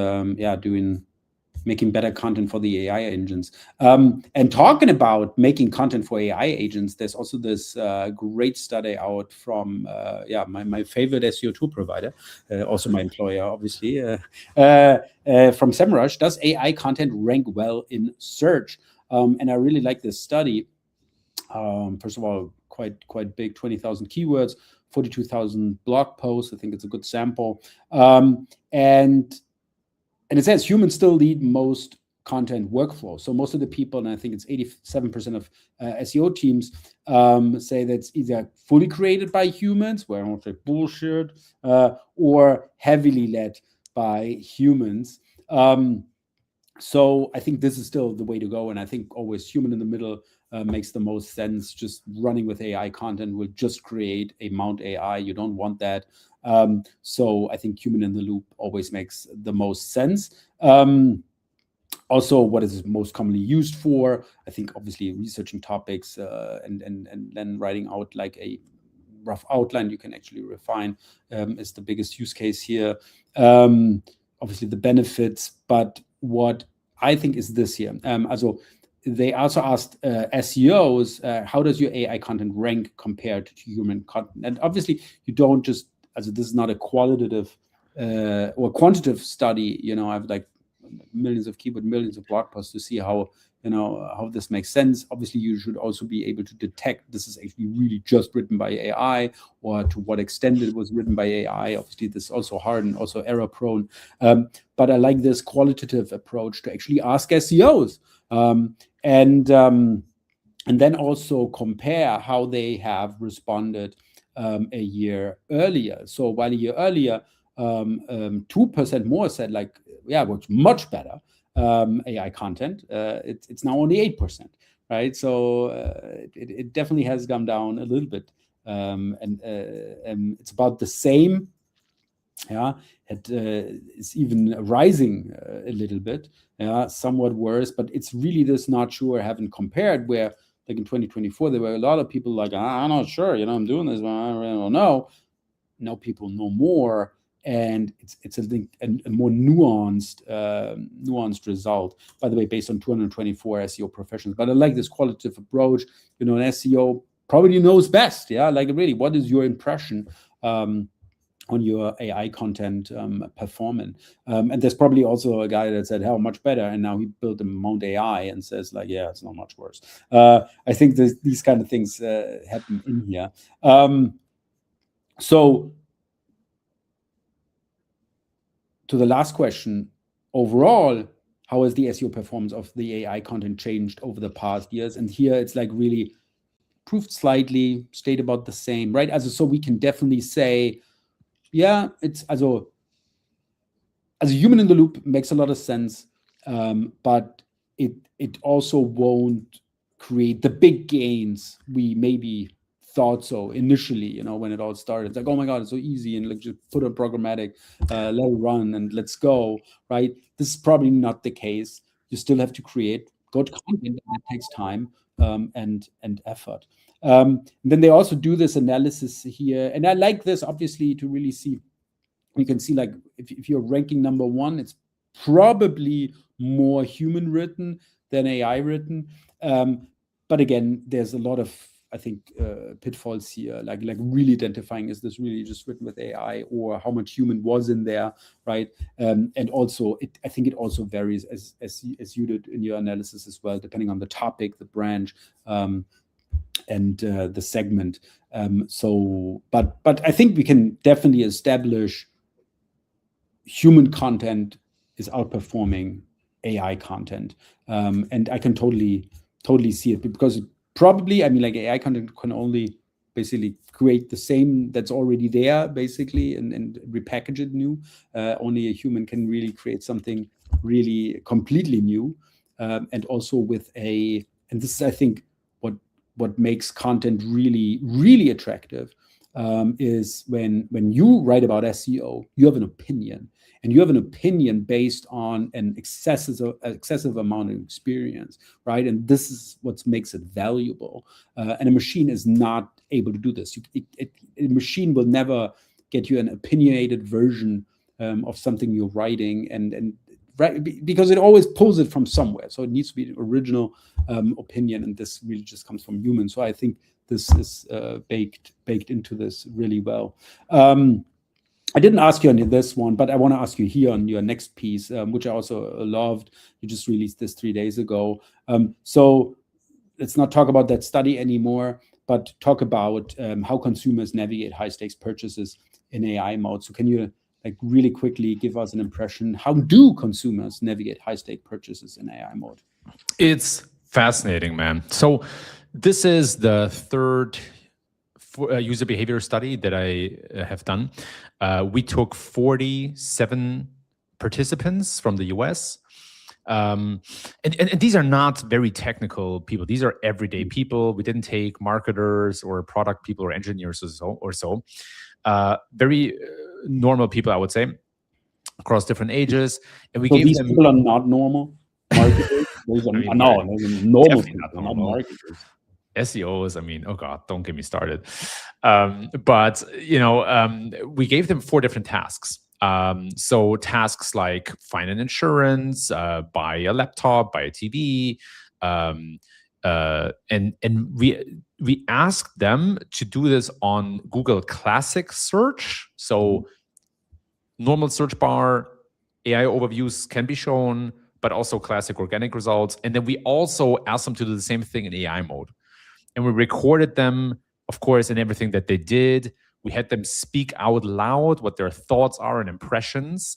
making better content for the AI agents. And talking about making content for AI agents, there's also this great study out from my favorite SEO tool provider, also my employer, obviously, from SEMrush. Does AI content rank well in search? And I really like this study. First of all, quite big, 20,000 keywords, 42,000 blog posts. I think it's a good sample. And it says humans still lead most content workflow. So most of the people, and I think it's 87% of SEO teams, say that it's either fully created by humans, where I won't say bullshit, or heavily led by humans. So I think this is still the way to go. And I think always human in the middle makes the most sense. Just running with AI content will just create a mount AI. You don't want that. So I think human in the loop always makes the most sense. Also, what is it most commonly used for? I think obviously researching topics and then writing out like a rough outline you can actually refine is the biggest use case here. Obviously the benefits, but what I think is this here. Also, they also asked SEOs, how does your AI content rank compared to human content? And obviously, you don't just, this is not a qualitative or quantitative study. I have like millions of keywords, millions of blog posts to see how this makes sense. Obviously, you should also be able to detect this is actually really just written by AI, or to what extent it was written by AI. Obviously, this is also hard and also error prone. But I like this qualitative approach to actually ask SEOs. And then also compare how they have responded a year earlier. So while a year earlier, 2% more said works much better AI content. It's now only 8%, right? So it definitely has gone down a little bit, and it's about the same. Yeah, it is even rising a little bit. Yeah, somewhat worse, but it's really this not sure. Haven't compared where like in 2024 there were a lot of people like I'm not sure. I'm doing this, but I really don't know. Now people know more, and it's a more nuanced result. By the way, based on 224 SEO professionals. But I like this qualitative approach. An SEO probably knows best. Yeah, like really, what is your impression your AI content performing. And there's probably also a guy that said, "How much better?" And now he built a Mount AI and says, like, "Yeah, it's not much worse." I think these kind of things happen in here. So, to the last question, overall, how has the SEO performance of the AI content changed over the past years? And here it's like really improved slightly, stayed about the same, right? So we can definitely say, yeah, it's as a human in the loop makes a lot of sense, but it also won't create the big gains we maybe thought so initially. When it all started, it's like, oh my god, it's so easy, and like just put a programmatic, let it run, and let's go. Right? This is probably not the case. You still have to create good content, and it takes time and effort. And then they also do this analysis here, and I like this obviously to really see. You can see, like, if you're ranking number one, it's probably more human written than AI written. But again, there's a lot of, I think, pitfalls here, like really identifying, is this really just written with AI, or how much human was in there, right? And also, I think it also varies, as you did in your analysis as well, depending on the topic, the branch, and the segment. But I think we can definitely establish human content is outperforming AI content, and I can totally see it, because probably, I mean, like, AI content can only basically create the same that's already there, basically, and repackage it new. Only a human can really create something really completely new, and also and this is, I think, what makes content really attractive, is when you write about SEO, you have an opinion, and you have an opinion based on an excessive amount of experience, right? And this is what makes it valuable. And a machine is not able to do this. A machine will never get you an opinionated version of something you're writing, and right, because it always pulls it from somewhere. So it needs to be an original opinion, and this really just comes from humans. So I think this is baked into this really well. I didn't ask you on this one, but I want to ask you here on your next piece, which I also loved. You just released this 3 days ago. So let's not talk about that study anymore, but talk about how consumers navigate high-stakes purchases in AI mode. So can you, like, really quickly give us an impression? How do consumers navigate high-stake purchases in AI mode? It's fascinating, man. So this is the third user behavior study that I have done. We took 47 participants from the US. And these are not very technical people. These are everyday people. We didn't take marketers or product people or engineers or so. Very normal people, I would say, across different ages. And we so gave these them... people are not normal marketers. Those are, no, normal people, not marketers. SEOs, I mean, oh God, don't get me started. But, we gave them 4 different tasks. So tasks like find an insurance, buy a laptop, buy a TV, and we asked them to do this on Google Classic search. So normal search bar, AI overviews can be shown, but also classic organic results. And then we also asked them to do the same thing in AI mode. And we recorded them, of course, in everything that they did. We had them speak out loud what their thoughts are and impressions.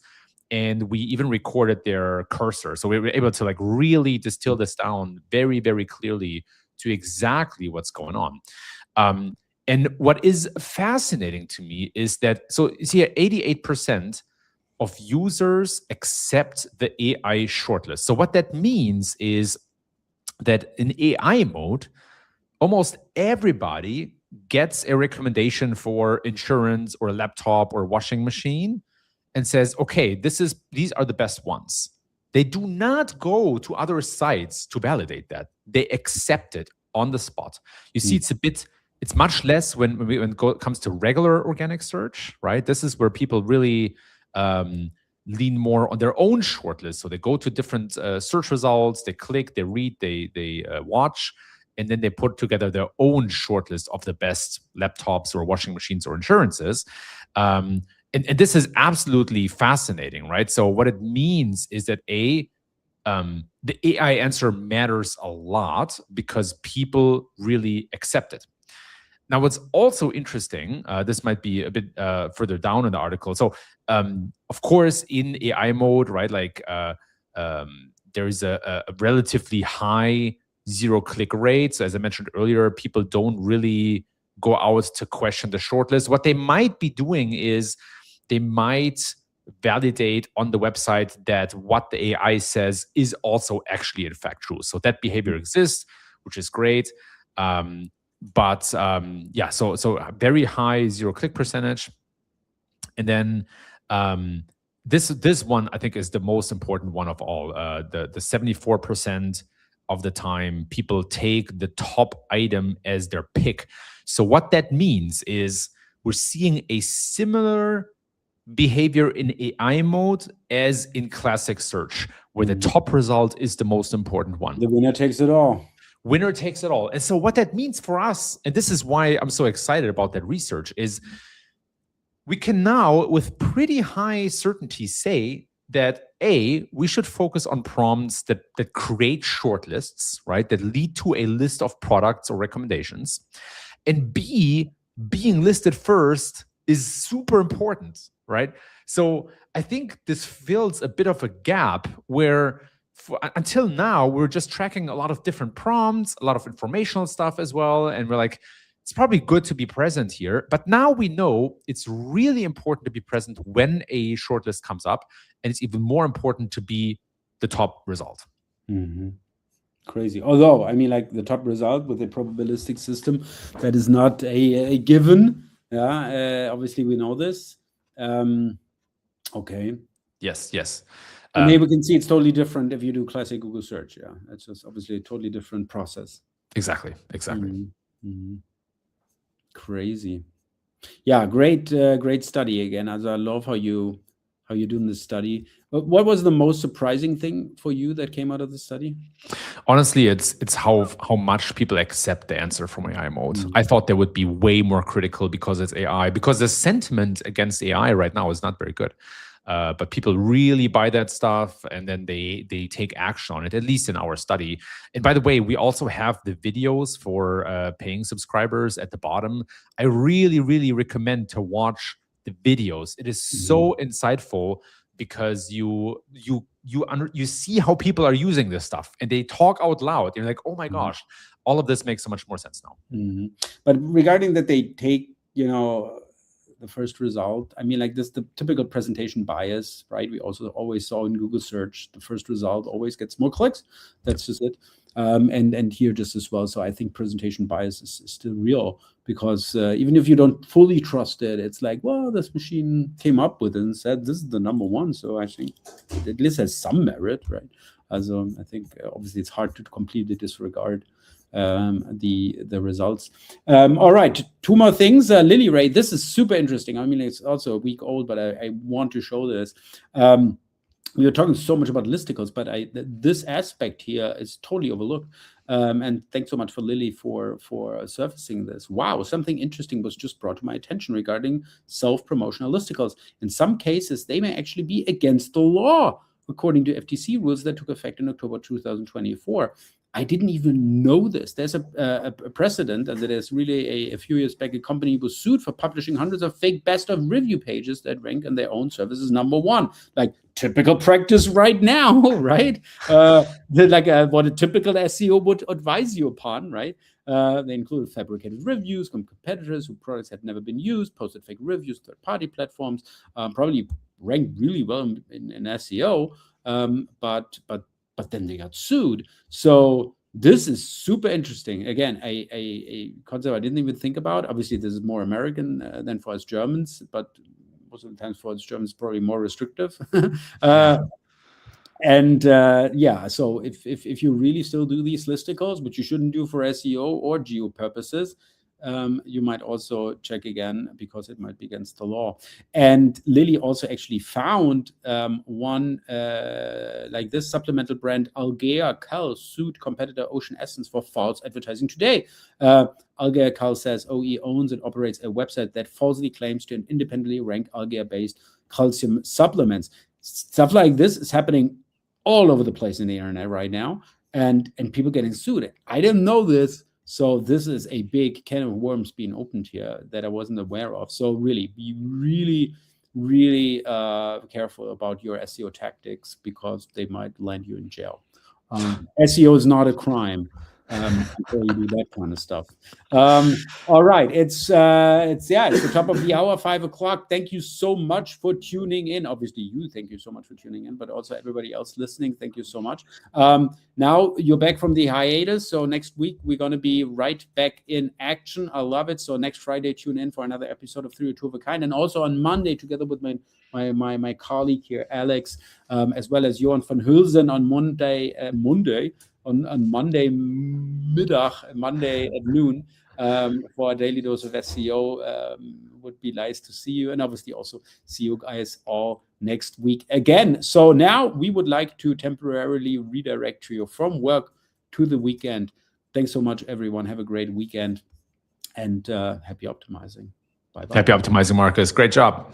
And we even recorded their cursor. So we were able to, like, really distill this down very, very clearly to exactly what's going on. And what is fascinating to me is that, so you see, 88% of users accept the AI shortlist. So what that means is that in AI mode, almost everybody gets a recommendation for insurance or a laptop or washing machine and says, okay, these are the best ones. They do not go to other sites to validate that. They accept it on the spot. You see, it's much less when it comes to regular organic search, right? This is where people really lean more on their own shortlist. So they go to different search results, they click, they read, they watch, and then they put together their own shortlist of the best laptops or washing machines or insurances. and this is absolutely fascinating, right? So what it means is that the AI answer matters a lot because people really accept it. Now, what's also interesting, this might be a bit further down in the article. So, of course, in AI mode, right, like there is a relatively high zero-click rate. So, as I mentioned earlier, people don't really go out to question the shortlist. What they might be doing is they might validate on the website that what the AI says is also actually in fact true. So that behavior exists, which is great. Yeah, so very high zero-click percentage. And then this one I think is the most important one of all. The 74% of the time people take the top item as their pick. So what that means is we're seeing a similar behavior in AI mode as in classic search, where the top result is the most important one. The winner takes it all. Winner takes it all. And so what that means for us, and this is why I'm so excited about that research, is we can now with pretty high certainty say that we should focus on prompts that create shortlists, right? That lead to a list of products or recommendations. And B, being listed first is super important, right? So I think this fills a bit of a gap where until now, we're just tracking a lot of different prompts, a lot of informational stuff as well. And we're like, it's probably good to be present here. But now we know it's really important to be present when a shortlist comes up. And it's even more important to be the top result. Crazy. Although, I mean, like the top result with a probabilistic system, that is not a given. Yeah, obviously we know this. Okay. Yes. And here we can see it's totally different if you do classic Google search. Yeah, it's just obviously a totally different process. Exactly. Crazy. Yeah, great study again. As I love how you're doing this study. What was the most surprising thing for you that came out of the study? Honestly, it's how much people accept the answer from AI mode. I thought they would be way more critical because it's AI, because the sentiment against AI right now is not very good. But people really buy that stuff, and then they take action on it, at least in our study. And by the way, we also have the videos for paying subscribers at the bottom. I really, really recommend to watch the videos. It is so insightful because you see how people are using this stuff, and they talk out loud. You're like, oh my gosh, all of this makes so much more sense now. But regarding that, they take, the first result. I mean, like this, the typical presentation bias, right? We also always saw in Google search, the first result always gets more clicks. That's just it. And here just as well. So I think presentation bias is still real, because even if you don't fully trust it, it's like, well, this machine came up with it and said this is the number one. So I think it at least has some merit, right? Also, I think obviously it's hard to completely disregard the results. All right, two more things. Lily Ray, this is super interesting. I mean, it's also a week old, but I want to show this. We were talking so much about listicles, but this aspect here is totally overlooked. And thanks so much for Lily for surfacing this. Wow, something interesting was just brought to my attention regarding self-promotional listicles. In some cases, they may actually be against the law, according to FTC rules that took effect in October 2024. I didn't even know this. There's a precedent, and there's really a few years back, a company was sued for publishing hundreds of fake best of review pages that rank in their own services number one. Like typical practice right now, right? What a typical SEO would advise you upon, right? They included fabricated reviews from competitors whose products had never been used, posted fake reviews, third-party platforms, probably ranked really well in SEO, but then they got sued. So this is super interesting. Again, a concept I didn't even think about. Obviously, this is more American than for us Germans, but most of the times for us Germans, probably more restrictive. So if you really still do these listicles, which you shouldn't do for SEO or geo purposes, you might also check again, because it might be against the law. And Lily also actually found one like this: supplemental brand Algea Cal sued competitor Ocean Essence for false advertising today. Algea Cal says OE owns and operates a website that falsely claims to independently rank Algea-based calcium supplements. Stuff like this is happening all over the place in the internet right now, and people getting sued. I didn't know this, so this is a big can of worms being opened here that I wasn't aware of. So really, be really careful about your SEO tactics, because they might land you in jail. SEO is not a crime before you do that kind of stuff. All right, it's the top of the hour, 5 o'clock. Thank you so much for tuning in. Obviously, thank you so much for tuning in, but also everybody else listening, thank you so much. Now you're back from the hiatus, so next week we're going to be right back in action. I love it. So next Friday, tune in for another episode of 3 or 2 of a Kind, and also on Monday, together with my colleague here, Alex, as well as Johan van Hulsen on Monday Monday at noon, for a daily dose of SEO. Would be nice to see you, and obviously also see you guys all next week again. So now we would like to temporarily redirect you from work to the weekend. Thanks so much, everyone. Have a great weekend, and happy optimizing. Bye-bye. Happy optimizing, Marcus. Great job.